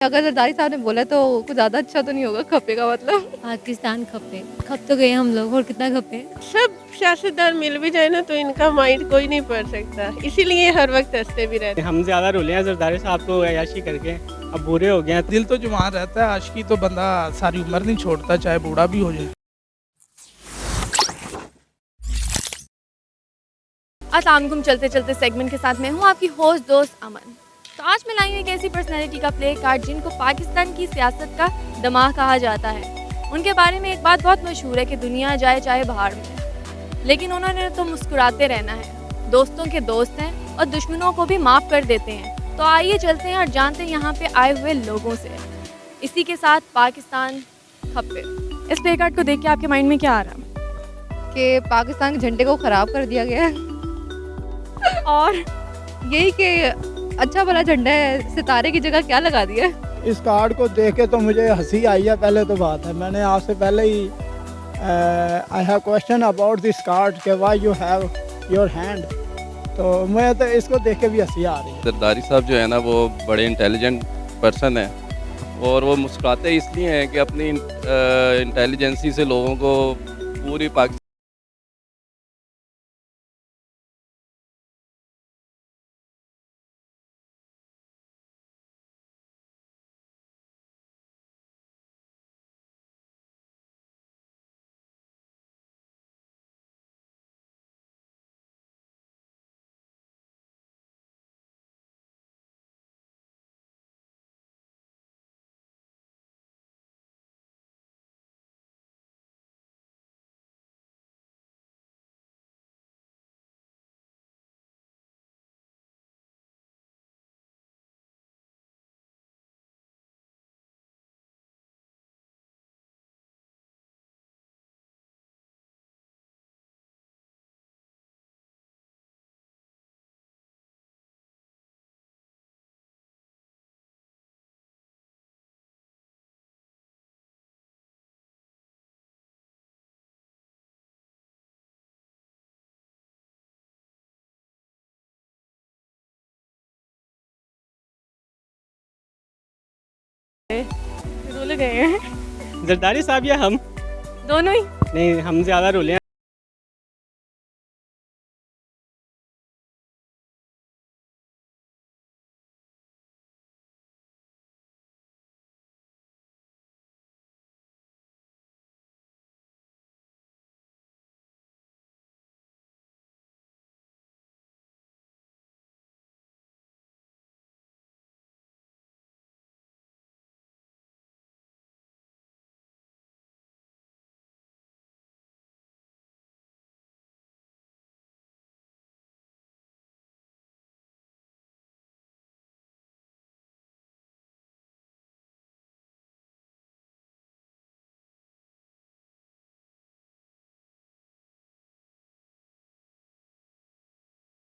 अगर जरदारी साहब ने बोला तो कुछ ज़्यादा अच्छा तो नहीं होगा खप्पे का मतलब। पाकिस्तान खपे, खप तो गए हम लोग और कितना खपे। सब सियासतदान मिल भी जाए ना तो इनका माइंड कोई नहीं पढ़ सकता, इसीलिए हर वक्त हंसते भी रहते। हम ज़्यादा रुले हैं जरदारी साहब तो अयाशी करके, अब बुरे हो गए हैं। दिल तो जुबान रहता है, आशिकी तो बंदा सारी उम्र नहीं छोड़ता, चाहे बूढ़ा भी हो जाए। अस्सलाम चलते चलते सेगमेंट के साथ मैं हूँ आपकी होस्ट दोस्त अमन। तो आज मैं लाई हूँ एक ऐसी पर्सनैलिटी का प्ले कार्ड जिनको पाकिस्तान की सियासत का दिमाग कहा जाता है। उनके बारे में एक बात बहुत मशहूर है कि दुनिया जाए चाहे बाहर में, लेकिन उन्होंने तो मुस्कुराते रहना है। दोस्तों के दोस्त हैं और दुश्मनों को भी माफ़ कर देते हैं। तो आइए चलते हैं और जानते हैं यहाँ पे आए हुए लोगों से। इसी के साथ पाकिस्तान खप्पे, इस प्ले कार्ड को देख के आपके माइंड में क्या आ रहा है? कि पाकिस्तान के झंडे को ख़राब कर दिया गया है और यही कि अच्छा भला झंडा है, सितारे की जगह क्या लगा दिया है। इस कार्ड को देख के तो मुझे हंसी आई है। पहले तो बात है, मैंने आपसे पहले ही I have question about this card के why you have your hand, तो मैं तो इसको देख के भी हंसी आ रही है। जरदारी साहब जो है ना वो बड़े इंटेलिजेंट पर्सन हैं और वो मुस्कुराते इसलिए हैं कि अपनी इंटेलिजेंसी से लोगों को पूरी पाकिस्तान रुल गए हैं जरदारी साहब या हम? दोनों ही। नहीं, हम ज़्यादा रुले हैं।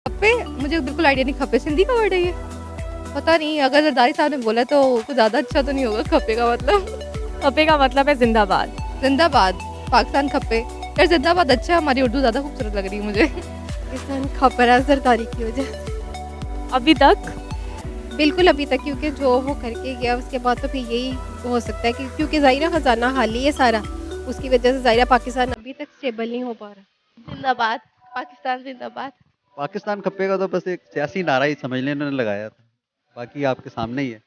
खप्पे मुझे बिल्कुल आइडिया नहीं, खप्पे सिंधी का वर्ड है ये? पता नहीं, अगर जरदारी साहब ने बोला तो कुछ ज़्यादा अच्छा तो नहीं होगा खप्पे का मतलब। खप्पे का मतलब है जिंदाबाद। जिंदाबाद पाकिस्तान खप्पे। यार जिंदाबाद अच्छा है, हमारी उर्दू ज़्यादा खूबसूरत लग रही है मुझे। पाकिस्तान खपरा जरदारी की वजह अभी तक बिल्कुल अभी तक, क्योंकि जो वो करके गया उसके बाद तो फिर यही हो सकता है कि क्योंकि ज़ाहिरा खजाना खाली है सारा, उसकी वजह से ज़ाहिरा पाकिस्तान अभी तक स्टेबल नहीं हो पा रहा। जिंदाबाद पाकिस्तान जिंदाबाद। पाकिस्तान खप्पे का तो बस एक सियासी नारा ही समझ लें इन्होंने लगाया था, बाकी आपके सामने ही है।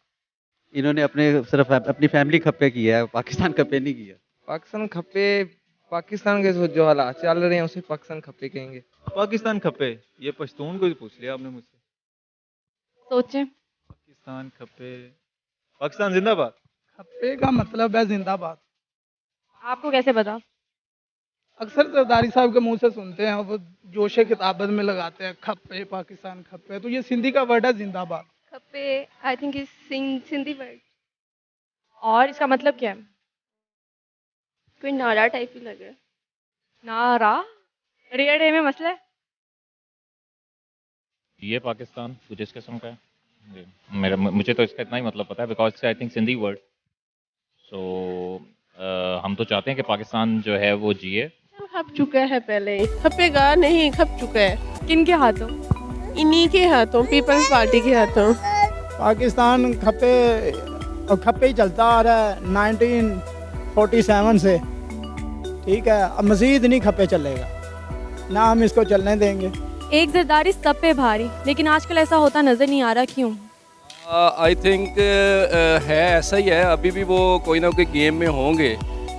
इन्होंने अपने सिर्फ अपनी फैमिली खप्पे की है, पाकिस्तान खप्पे नहीं किया। पाकिस्तान खप्पे, पाकिस्तान के जो हालात चल रहे हैं उसे पाकिस्तान खप्पे कहेंगे। पाकिस्तान खप्पे, ये पश्तून को ही पूछ लिया आपने मुझसे। सोचें। पाकिस्तान खप्पे, पाकिस्तान जिंदाबाद। खप्पे का मतलब है जिंदाबाद। आपको कैसे पता? अक्सर जरदारी साहब के मुंह से सुनते हैं, वो जोशे किताबत में लगाते हैं खप्पे पाकिस्तान खप्पे, तो ये सिंधी का वर्ड है जिंदाबाद। खप्पे I think is Sindhi word, और इसका मतलब क्या है? कोई नारा टाइप ही लग रहा है। नारा रियल डे में मसला है। ये पाकिस्तान कुछ इस किस्म का है। मुझे तो इसका इतना ही मतलब पता है because I think Sindhi word. So हम तो चाहते हैं कि पाकिस्तान जो है वो जिए। खप चुका है पहले, खपेगा नहीं, खप चुका है। किन के हाथों? इन्हीं के हाथों, पीपल्स पार्टी के हाथों। पाकिस्तान खप्पे और खप्पे ही चलता आ रहा है 1947 से, ठीक है। अब मज़ीद नहीं खप्पे चलेगा, ना हम इसको चलने देंगे। एक जरदारी सब पे भारी, लेकिन आजकल ऐसा होता नज़र नहीं आ रहा, क्यों? आई थिंक है ऐसा ही है, अभी भी वो कोई ना कोई गेम में होंगे,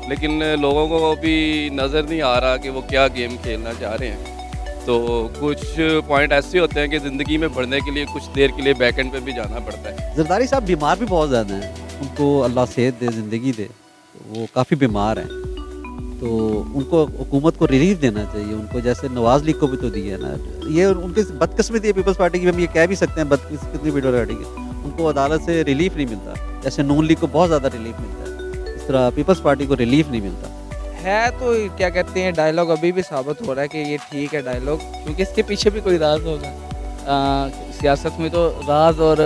लेकिन लोगों को अभी नज़र नहीं आ रहा कि वो क्या गेम खेलना चाह रहे हैं। तो कुछ पॉइंट ऐसे होते हैं कि ज़िंदगी में बढ़ने के लिए कुछ देर के लिए बैक एंड पे भी जाना पड़ता है। जरदारी साहब बीमार भी बहुत ज़्यादा हैं, उनको अल्लाह सेहत दे, ज़िंदगी दे। वो काफ़ी बीमार हैं, तो उनको हुकूमत को रिलीफ देना चाहिए उनको, जैसे नवाज लीग को भी तो दिया है ना। ये उनकी बदकिस्मती है पीपल्स पार्टी की, हम ये कह भी सकते हैं बदकिस्मती पीपल्स पार्टी की, उनको अदालत से रिलीफ नहीं मिलता। जैसे नून लीग को बहुत ज़्यादा रिलीफ मिलता है, इस तरह पीपल्स पार्टी को रिलीफ नहीं मिलता है। तो क्या कहते हैं, डायलॉग अभी भी साबित हो रहा है कि ये ठीक है डायलॉग, क्योंकि इसके पीछे भी कोई राज होगा। सियासत में तो राज और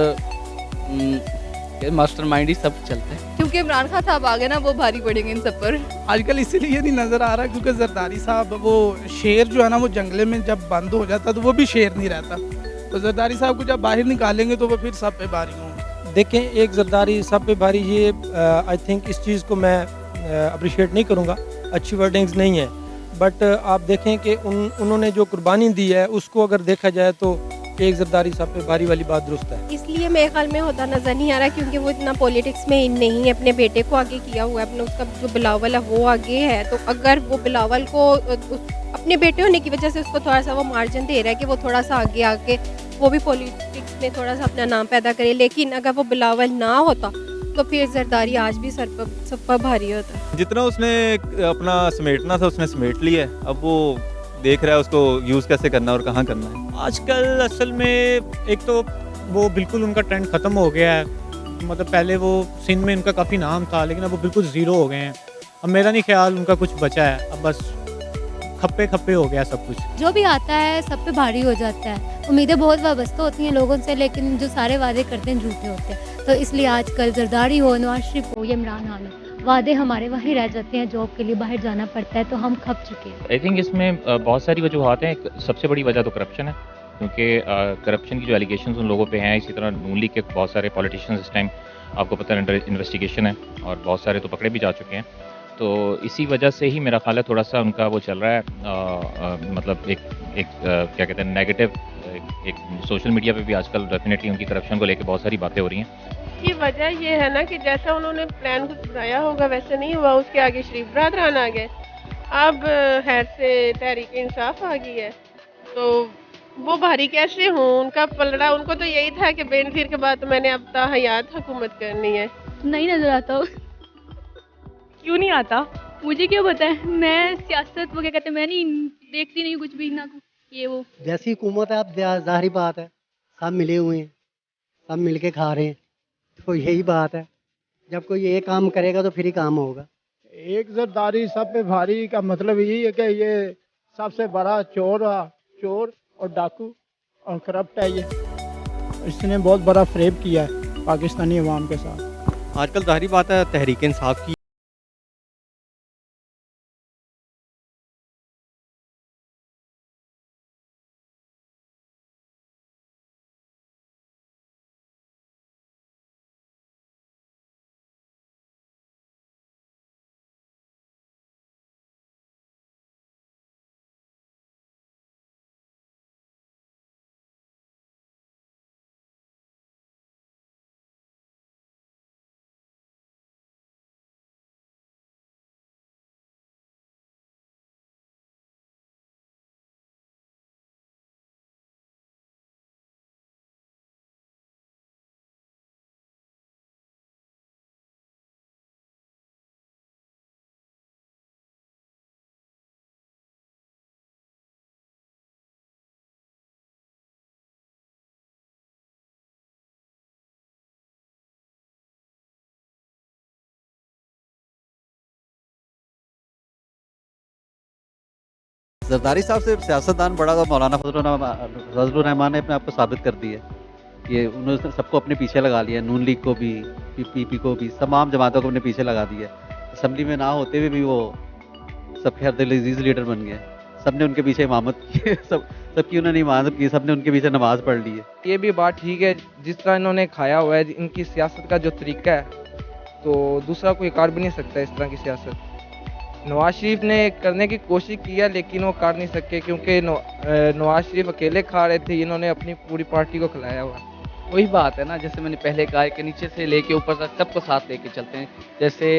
मास्टरमाइंड ही सब चलते हैं। क्योंकि इमरान खान साहब आ गए ना, वो भारी पड़ेंगे इन सब पर। आजकल इसीलिए नहीं नज़र आ रहा क्योंकि जरदारी साहब, वो शेर जो है ना, वो जंगले में जब बंद हो जाता तो वो भी शेर नहीं रहता। तो जरदारी साहब को जब बाहर निकालेंगे तो वो फिर सब पे भारी होंगे। देखें, एक जरदारी सब पे भारी, ये आई थिंक इस चीज़ को मैं अप्रिशिएट नहीं करूँगा, अच्छी वर्डिंग्स नहीं है। बट आप देखें कि उन्होंने जो कुर्बानी दी है उसको अगर देखा जाए तो एक जरदारी साहब पे भारी वाली बात दुरुस्त है। इसलिए मेरे ख्याल में होता नज़र नहीं आ रहा क्योंकि वो इतना पॉलिटिक्स में नहीं है, अपने बेटे को आगे किया हुआ है, अपने उसका जो बिलावल है वो आगे है। तो अगर वो बिलावल को अपने बेटे होने की वजह से उसको थोड़ा सा वो मार्जिन दे रहा है कि वो थोड़ा सा आगे आके वो भी पॉलिटिक्स में थोड़ा सा अपना नाम पैदा करे, लेकिन अगर वो बिलावल ना होता तो फिर जरदारी आज भी सब पर भारी होता। जितना उसने अपना समेटना था उसने समेट लिया है, अब वो देख रहा है उसको यूज़ कैसे करना और कहाँ करना है। आजकल असल में एक तो वो बिल्कुल उनका ट्रेंड ख़त्म हो गया है, मतलब पहले वो सिंध में उनका काफ़ी नाम था, लेकिन अब वो बिल्कुल ज़ीरो हो गए हैं। अब मेरा नहीं ख्याल उनका कुछ बचा है, अब बस खप्पे खप्पे हो गया सब कुछ। जो भी आता है सब पे भारी हो जाता है। उम्मीदें बहुत वाबस्ता होती हैं लोगों से, लेकिन जो सारे वादे करते हैं झूठे होते हैं। तो इसलिए आजकल जरदारी हो, नवाज शरीफ हो या इमरान खान हो, वादे हमारे वहीं रह जाते हैं, जॉब के लिए बाहर जाना पड़ता है, तो हम खप चुके हैं। आई थिंक इसमें बहुत सारी वजूहत हैं। एक सबसे बड़ी वजह तो करप्शन है, क्योंकि करप्शन की जो एलिगेशंस उन लोगों पे हैं, इसी तरह नून लीग के बहुत सारे पॉलिटिशियंस इस टाइम आपको पता है अंडर इन्वेस्टिगेशन है, और बहुत सारे तो पकड़े भी जा चुके हैं। तो इसी वजह से ही मेरा ख्याल है थोड़ा सा उनका वो चल रहा है, मतलब एक क्या कहते हैं नेगेटिव, एक सोशल मीडिया पे भी आजकल डेफिनेटली उनकी करप्शन को लेकर बहुत सारी बातें हो रही हैं। की वजह ये है ना कि जैसा उन्होंने प्लान कुछ बनाया होगा वैसे नहीं हुआ, उसके आगे शरीफ बरादरान आ गए, अब हैर से तहरीक इंसाफ आ गई है, तो वो भारी कैसे हों? उनका पलड़ा, उनको तो यही था कि बेनजीर के बाद तो मैंने अब ताहयात हुकूमत करनी है। नहीं नजर आता हो। क्यों नहीं आता? मुझे क्या पता है, मैं सियासत वो क्या कहते हैं, मैं नहीं देखती नहीं कुछ भी ना ये वो। जैसी हुकूमत है, अब जाहिर बात है सब मिले हुए हैं, सब मिल के खा रहे हैं, तो यही बात है, जब कोई ये काम करेगा तो फिर ही काम होगा। एक जरदारी सब पे भारी का मतलब यही है कि ये सबसे बड़ा चोर और डाकू और करप्ट है। ये इसने बहुत बड़ा फ्रेब किया है पाकिस्तानी अवाम के साथ। आजकल जाहिर बात है तहरीक इंसाफ की जरदारी साहब से सियासतदान बड़ा तो मौलाना फजलुर रहमान ने अपने आप को साबित कर दिया है कि उन्होंने सबको अपने पीछे लगा लिया, नून लीग को भी, पीपी को भी, तमाम जमातों को अपने पीछे लगा दिया। असम्बली में ना होते हुए भी वो सबके अब्दुल लीडर बन गए, सबने उनके पीछे इमामत की, सबकी उन्होंने इमामत की, सबने उनके पीछे नमाज पढ़ ली है। ये भी बात ठीक है, जिस तरह इन्होंने खाया हुआ है, इनकी सियासत का जो तरीका है तो दूसरा कोई काट भी नहीं सकता इस तरह की सियासत। नवाज शरीफ ने करने की कोशिश किया लेकिन वो काट नहीं सके, क्योंकि नवाज शरीफ अकेले खा रहे थे, इन्होंने अपनी पूरी पार्टी को खिलाया हुआ। वही बात है ना, जैसे मैंने पहले कहा कि नीचे से लेके ऊपर तक सबको साथ लेके चलते हैं। जैसे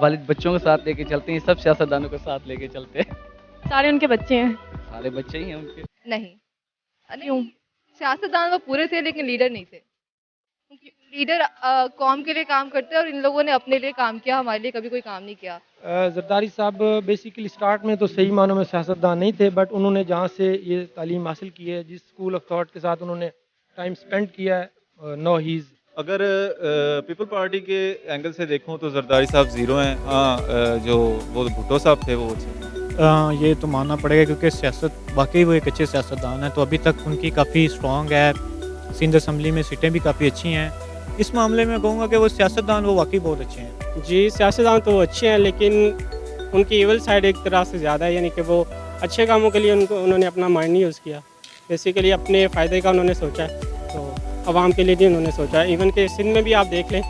वालिद बच्चों को साथ लेके चलते हैं, सब सियासतदानों को साथ लेके चलते हैं। सारे उनके बच्चे हैं। सारे बच्चे ही हैं उनके। नहीं, क्यों? सियासतदान वो पूरे थे लेकिन लीडर नहीं थे। लीडर कौम के लिए काम करते हैं और इन लोगों ने अपने लिए काम किया, हमारे लिए कभी कोई काम नहीं किया। जरदारी साहब बेसिकली स्टार्ट में तो सही मानों में सियासतदान नहीं थे, बट उन्होंने जहाँ से ये तालीम हासिल की है, जिस स्कूल ऑफ थॉट के साथ उन्होंने टाइम स्पेंड किया है, नो हीज़। अगर पीपल पार्टी के एंगल से देखूं तो जरदारी साहब ज़ीरो हैं। हाँ, जो वो भुट्टो साहब थे वो अच्छे। ये तो मानना पड़ेगा क्योंकि सियासत वाकई वो एक अच्छे सियासतदान हैं, तो अभी तक उनकी काफ़ी स्ट्रॉन्ग है। सिंध असम्बली में सीटें भी काफ़ी अच्छी हैं। इस मामले में कहूँगा कि वो सियासतदान वो वाकई बहुत अच्छे हैं। जी, सियासतदान तो अच्छे हैं लेकिन उनकी एवल साइड एक तरह से ज़्यादा है, यानी कि वो अच्छे कामों के लिए उन्होंने अपना माइंड नहीं यूज़ किया। बेसिकली अपने फ़ायदे का उन्होंने सोचा है, तो आवाम के लिए नहीं उन्होंने सोचा है। इवन के सिंध में भी आप देख लें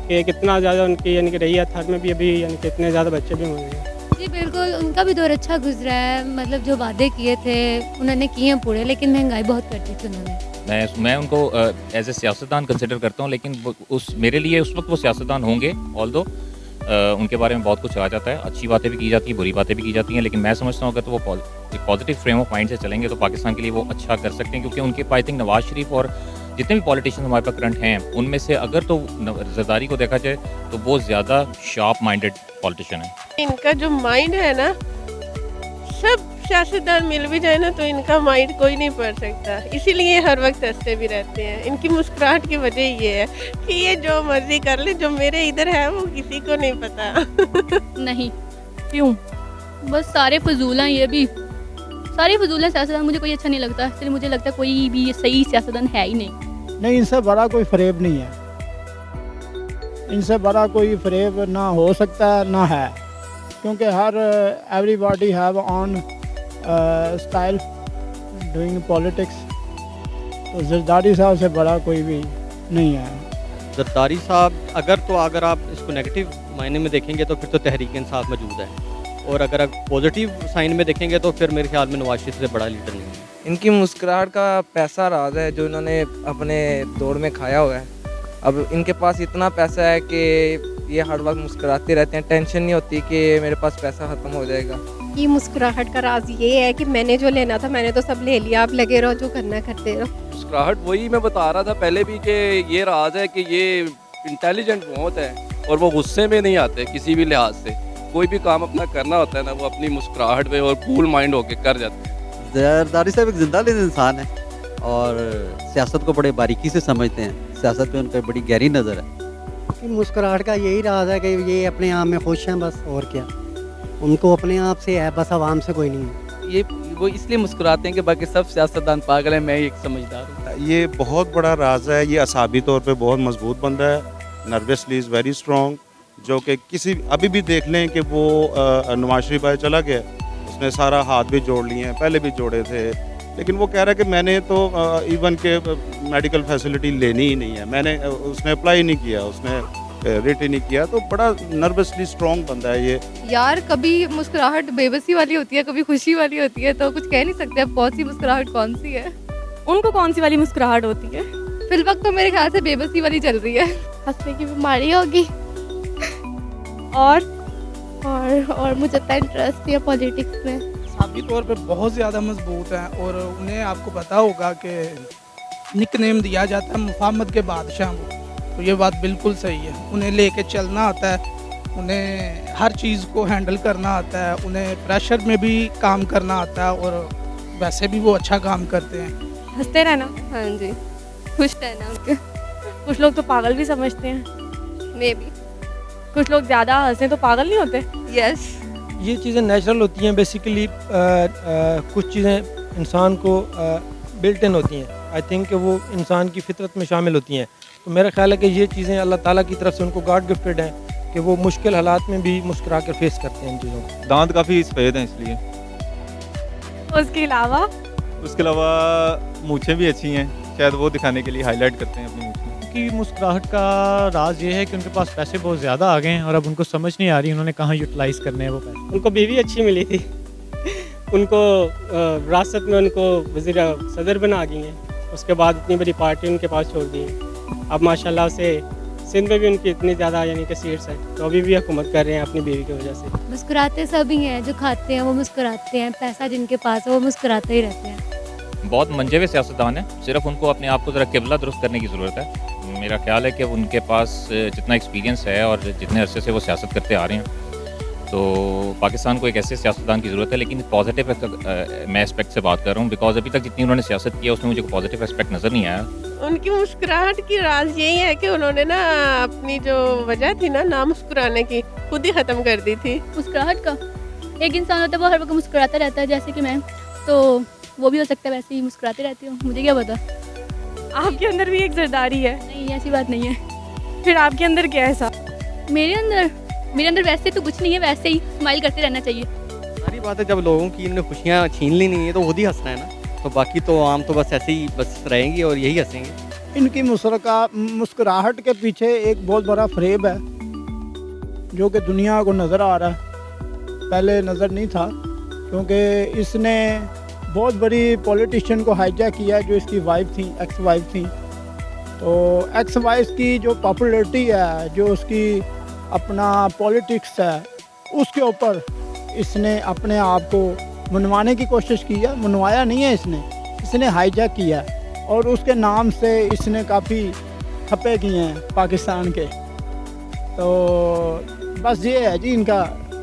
कि कितना ज़्यादा उनकी यानी कि रैयत हर में भी अभी यानी कि इतने ज़्यादा बच्चे भी हुए हैं। जी बिल्कुल, उनका भी दौर अच्छा गुजरा है। मतलब जो वादे किए थे उन्होंने किए हैं पूरे, लेकिन महंगाई बहुत कर दी थी उन्होंने। मैं उनको एज ए सियासतदान कंसिडर करता हूँ, लेकिन मेरे लिए उस वक्त वो सियासतदान होंगे। ऑल्दो उनके बारे में बहुत कुछ आ जाता है, अच्छी बातें भी की जाती हैं, बुरी बातें भी की जाती हैं, लेकिन मैं समझता हूँ अगर तो वो एक पॉजिटिव फ्रेम ऑफ माइंड से चलेंगे तो पाकिस्तान के लिए वो अच्छा कर सकते हैं। क्योंकि उनके आई थिंक नवाज शरीफ और जितने भी पॉलिटिशियन हमारे पास करंट हैं, उनमें से अगर तो जरदारी को देखा जाए तो वो ज़्यादा शार्प माइंडेड पॉलिटिशियन है। इनका जो माइंड है ना, सब सियासतदान मिल भी जाए ना तो इनका माइंड कोई नहीं पढ़ सकता, इसीलिए हर वक्त हंसते भी रहते हैं। इनकी मुस्कुराहट की वजह ये है कि ये जो मर्जी कर ले, जो मेरे इधर है वो किसी को नहीं पता। नहीं, क्यों? बस सारे फजूल हैं, ये भी सारे फजूल हैं सियासतदान। मुझे कोई अच्छा नहीं लगता, इसलिए मुझे लगता है कोई भी सही सियासतदान है ही नहीं। इनसे बड़ा कोई फरेब नहीं है, इनसे बड़ा कोई फरेब ना हो सकता है ना है, क्योंकि हर everybody have on style doing politics. तो जरदारी साहब से बड़ा कोई भी नहीं है। जरदारी साहब अगर आप इसको नेगेटिव मायने में देखेंगे तो फिर तो तहरीक इंसाफ मौजूद है, और अगर आप पॉजिटिव साइन में देखेंगे तो फिर मेरे ख्याल में नवाज शरीफ से बड़ा लीडर नहीं है। इनकी मुस्कुराहट का पैसा राज है जो इन्होंने अपने दौर में खाया हुआ है। अब इनके पास इतना पैसा है कि ये हर वक्त मुस्कुराते रहते हैं, टेंशन नहीं होती कि मेरे पास पैसा ख़त्म हो जाएगा। ये मुस्कुराहट का राज ये है कि मैंने जो लेना था मैंने तो सब ले लिया, आप लगे रहो जो करना करते रहो। मुस्कुराहट वही मैं बता रहा था पहले भी कि ये राज है कि ये इंटेलिजेंट बहुत है और वो गुस्से में नहीं आते किसी भी लिहाज से। कोई भी काम अपना करना होता है ना, वो अपनी मुस्कुराहट में और कूल माइंड होके कर जाते हैं। जरदारी साहब एक जिंदा-दिल इंसान है और सियासत को बड़े बारीकी से समझते हैं। सियासत पे उनका बड़ी गहरी नज़र है। मुस्कुराहट का यही राज है कि ये अपने आप में खुश हैं, बस और क्या। उनको अपने आप से है, बस आवाम से कोई नहीं है। ये वो इसलिए मुस्कुराते हैं कि बाकी सब सियासतदान पागल हैं, मैं एक समझदार हूँ। ये बहुत बड़ा राज है। ये असाबी तौर पे बहुत मजबूत बंदा है, नर्वसली इज़ वेरी स्ट्रॉन्ग, जो कि किसी अभी भी देख लें कि वो नवाज शरीफ भाई चला गया, उसने सारा हाथ भी जोड़ लिए हैं, पहले भी जोड़े थे, लेकिन वो कह रहा है कि मैंने तो इवन के मेडिकल फैसिलिटी लेनी ही नहीं है, उसने अप्लाई नहीं किया, उसने रेट ही नहीं किया। तो बड़ा नर्वसली स्ट्रॉन्ग बंदा है ये। यार कभी मुस्कुराहट बेबसी वाली होती है, कभी खुशी वाली होती है, तो कुछ कह नहीं सकते अब कौन सी मुस्कुराहट कौन सी है। उनको कौन सी वाली मुस्कुराहट होती है? फिलवक्त तो मेरे ख्याल से बेबसी वाली चल रही है। हंसने की बीमारी होगी। और मुझे इतना इंटरेस्ट है पॉलिटिक्स में। साबित तौर पे बहुत ज़्यादा मजबूत हैं और उन्हें आपको पता होगा कि निकनेम दिया जाता है मुफाहमत के बादशाह वो, तो ये बात बिल्कुल सही है। उन्हें लेके चलना आता है, उन्हें हर चीज़ को हैंडल करना आता है, उन्हें प्रेशर में भी काम करना आता है और वैसे भी वो अच्छा काम करते हैं। हंसते रहना, हाँ जी, खुश रहना उनके। कुछ लोग तो पागल भी समझते हैं। मे भी कुछ लोग ज़्यादा हंसे तो पागल नहीं होते। यस, ये चीज़ें नेचुरल होती हैं। बेसिकली कुछ चीज़ें इंसान को बिल्ट इन होती हैं। आई थिंक कि वो इंसान की फितरत में शामिल होती हैं। तो मेरा ख्याल है कि ये चीज़ें अल्लाह ताला की तरफ से उनको गॉड गिफ्टेड हैं कि वो मुश्किल हालात में भी मुस्कुरा कर फेस करते हैं इन चीज़ों को। दांत काफ़ी सफ़ेद हैं इसलिए। उसके अलावा मूछें भी अच्छी हैं, शायद वो दिखाने के लिए हाईलाइट करते हैं अपनी मूछें। की मुस्कुराहट का राज ये है कि उनके पास पैसे बहुत ज़्यादा आ गए हैं और अब उनको समझ नहीं आ रही उन्होंने कहाँ यूटिलाइज़ करने हैं वो पैसे। उनको बीवी अच्छी मिली थी उनको विरासत में उनको वज़ीर सदर बना गई हैं, उसके बाद इतनी बड़ी पार्टी उनके पास छोड़ दी है। अब माशाल्लाह से सिंध में भी उनकी इतनी ज़्यादा यानी कि सीट्स हैं, तो अभी भी हुकूमत कर रहे हैं अपनी बीवी की वजह से। मुस्कुराते सभी हैं, जो खाते हैं वो मुस्कुराते हैं, पैसा जिनके पास है वो मुस्कुराते ही रहते हैं। बहुत मंजे हुए सियासतदान हैं, सिर्फ उनको अपने आप को ज़रा किबला दुरुस्त करने की ज़रूरत है। मेरा ख्याल है कि उनके पास जितना एक्सपीरियंस है और जितने अरसे से वो सियासत करते आ रहे हैं, तो पाकिस्तान को एक ऐसे सियासतदान की ज़रूरत है। लेकिन पॉजिटिव मैं एस्पेक्ट से बात कर रहा हूँ, बिकॉज अभी तक जितनी उन्होंने सियासत की है उसमें मुझे पॉजिटिव एस्पेक्ट नज़र नहीं आया। उनकी मुस्कुराहट की राज यही है कि उन्होंने ना अपनी जो वजह थी ना मुस्कुराने की, खुद ही ख़त्म कर दी थी। मुस्कुराहट का एक इंसान होता है वो हर वक्त मुस्कुराता रहता है, जैसे कि मैं, तो वो भी हो सकता है वैसे ही मुस्कुराते रहती हूँ, मुझे क्या पता। आपके अंदर भी एक जरदारी है? नहीं, ऐसी बात नहीं है। फिर आपके अंदर क्या है ऐसा? मेरे अंदर वैसे तो कुछ नहीं है, वैसे ही स्माइल करते रहना चाहिए। सारी बात है, जब लोगों की इनने खुशियाँ छीन ली नहीं है तो खुद ही हंसना है ना, तो बाकी तो आम तो बस ऐसे ही बस रहेंगी और यही हंसेंगे। इनकी मुस्कुराहट के पीछे एक बहुत बड़ा फ्रेब है जो कि दुनिया को नज़र आ रहा है, पहले नज़र नहीं था, क्योंकि इसने बहुत बड़ी पॉलिटिशियन को हाईजैक किया जो इसकी वाइफ थी, एक्स वाइफ थी। तो एक्स वाइफ की जो पॉपुलैरिटी है, जो उसकी अपना पॉलिटिक्स है, उसके ऊपर इसने अपने आप को मनवाने की कोशिश की है। मनवाया नहीं है इसने हाईजैक किया और उसके नाम से इसने काफ़ी खपे किए हैं पाकिस्तान के। तो बस ये है जी, इनका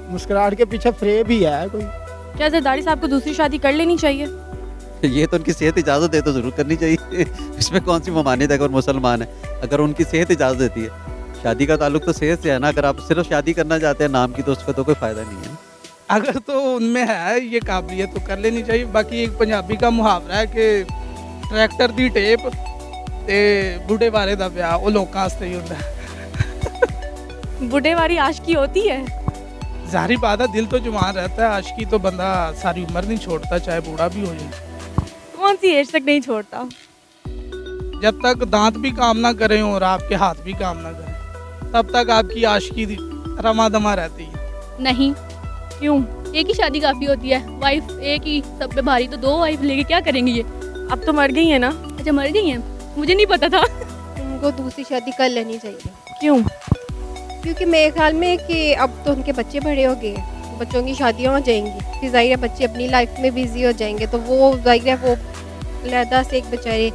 मुस्कुराहट के पीछे फ्रेब ही है कोई। क्या जरदारी साहब को दूसरी शादी कर लेनी चाहिए? ये तो उनकी सेहत इजाज़त दे तो ज़रूर करनी चाहिए इसमें कौन सी ममानियत है अगर मुसलमान है, अगर उनकी सेहत इजाज़त देती है। शादी का ताल्लुक तो सेहत से है ना, अगर आप सिर्फ शादी करना चाहते हैं नाम की तो उसका तो कोई फ़ायदा नहीं है। अगर तो उनमें है ये काबिलियत तो कर लेनी चाहिए। बाकी एक पंजाबी का मुहावरा है कि ट्रैक्टर दी टेप ते बुढ़े बारे दा ब्याह, वो लोगों वास्ते ही होता है। बुढ़े वाली आशिकी होती है? जाहिर बात है, दिल तो जवान रहता है, आशिकी तो बंदा सारी उम्र नहीं छोड़ता, चाहे बूढ़ा भी हो जाए। कौन सी एज तक नहीं छोड़ता? जब तक दांत भी काम ना करें और आपके हाथ भी काम ना करें, तब तक आपकी आशिकी रमा दमा रहती है। नहीं, क्यों? एक ही शादी काफ़ी होती है, वाइफ एक ही सब पे भारी, तो 2 वाइफ लेके क्या करेंगे ये? अब तो मर गई है ना? अच्छा, मर गई हैं, मुझे नहीं पता था। उनको दूसरी शादी कर लेनी चाहिए। क्यों? क्योंकि मेरे ख्याल में कि अब तो उनके बच्चे बड़े हो गए हैं, बच्चों की शादियाँ हो जाएंगी, फिर ज़ाहिर है बच्चे अपनी लाइफ में बिजी हो जाएंगे, तो वो ज़ाहिर है वो अलहदा से एक बेचारे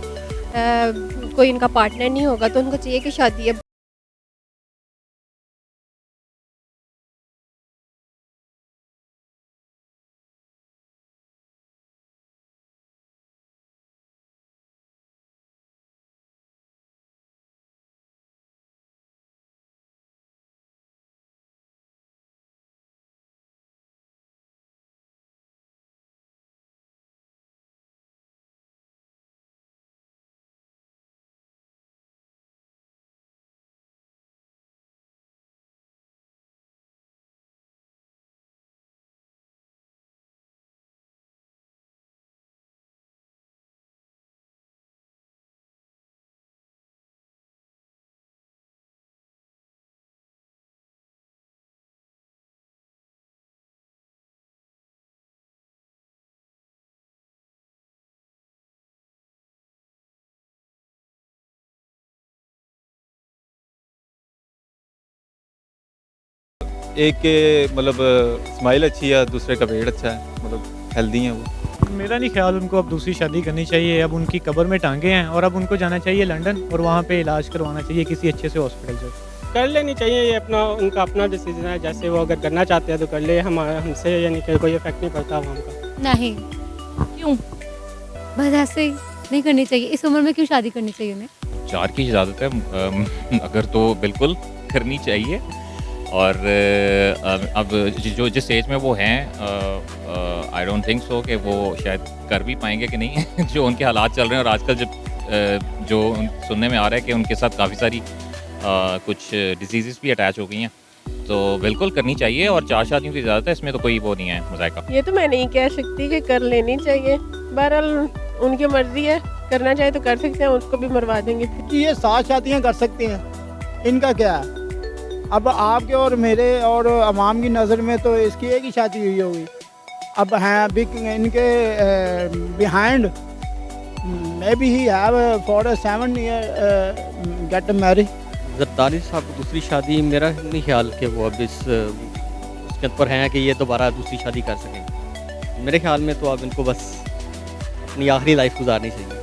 कोई उनका पार्टनर नहीं होगा, तो उनको चाहिए कि शादी अब एक मतलब स्माइल अच्छी है, दूसरे का वेट अच्छा है, मतलब हेल्दी है वो। मेरा नहीं ख्याल उनको अब दूसरी शादी करनी चाहिए, अब उनकी कब्र में टांगे हैं और अब उनको जाना चाहिए लंदन और वहाँ पे इलाज करवाना चाहिए किसी अच्छे से हॉस्पिटल से। कर लेनी चाहिए, ये उनका अपना डिसीजन है, जैसे वो अगर करना चाहते हैं तो कर ले, हमसे यानी कि कोई इफेक्ट नहीं पड़ता वहाँ का। नहीं। क्यों? बस ऐसे ही नहीं करनी चाहिए, इस उम्र में क्यों शादी करनी चाहिए उन्हें? 4 की इजाज़त है अगर तो बिल्कुल करनी चाहिए। और अब जो जिस एज में वो हैं, आई डोंट थिंक सो कि वो शायद कर भी पाएंगे कि नहीं जो उनके हालात चल रहे हैं, और आजकल जब जो सुनने में आ रहा है कि उनके साथ काफ़ी सारी कुछ डिजीज़ भी अटैच हो गई हैं, तो बिल्कुल करनी चाहिए। और 4 शादियों की इजाज़त है, इसमें तो कोई वो नहीं है मज़ायका। ये तो मैं नहीं कह सकती कि कर लेनी चाहिए, बहरहाल उनकी मर्जी है, करना चाहे तो कर सकते हैं, उसको भी मरवा देंगे फिर। कि ये 7 शादियाँ कर सकते हैं, इनका क्या है? अब आपके और मेरे और अवाम की नज़र में तो इसकी एक ही शादी हुई होगी। अब हैं इनके behind may be he have for 7 year get married. Zardari साहब की दूसरी शादी, मेरा नहीं ख्याल कि वो अब उसके ऊपर हैं कि ये दोबारा दूसरी शादी कर सकें। मेरे ख्याल में तो अब इनको बस अपनी आखिरी लाइफ गुजारनी चाहिए।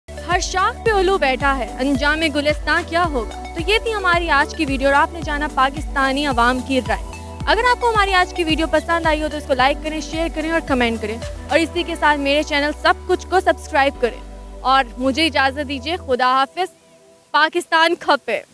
हर शाख पे उल्लू बैठा है, अंजाम गुलिस्तां क्या होगा। तो ये थी हमारी आज की वीडियो और आपने जाना पाकिस्तानी अवाम की राय। अगर आपको हमारी आज की वीडियो पसंद आई हो तो इसको लाइक करें, शेयर करें और कमेंट करें, और इसी के साथ मेरे चैनल सब कुछ को सब्सक्राइब करें। और मुझे इजाज़त दीजिए, खुदा हाफिज़, पाकिस्तान खपे।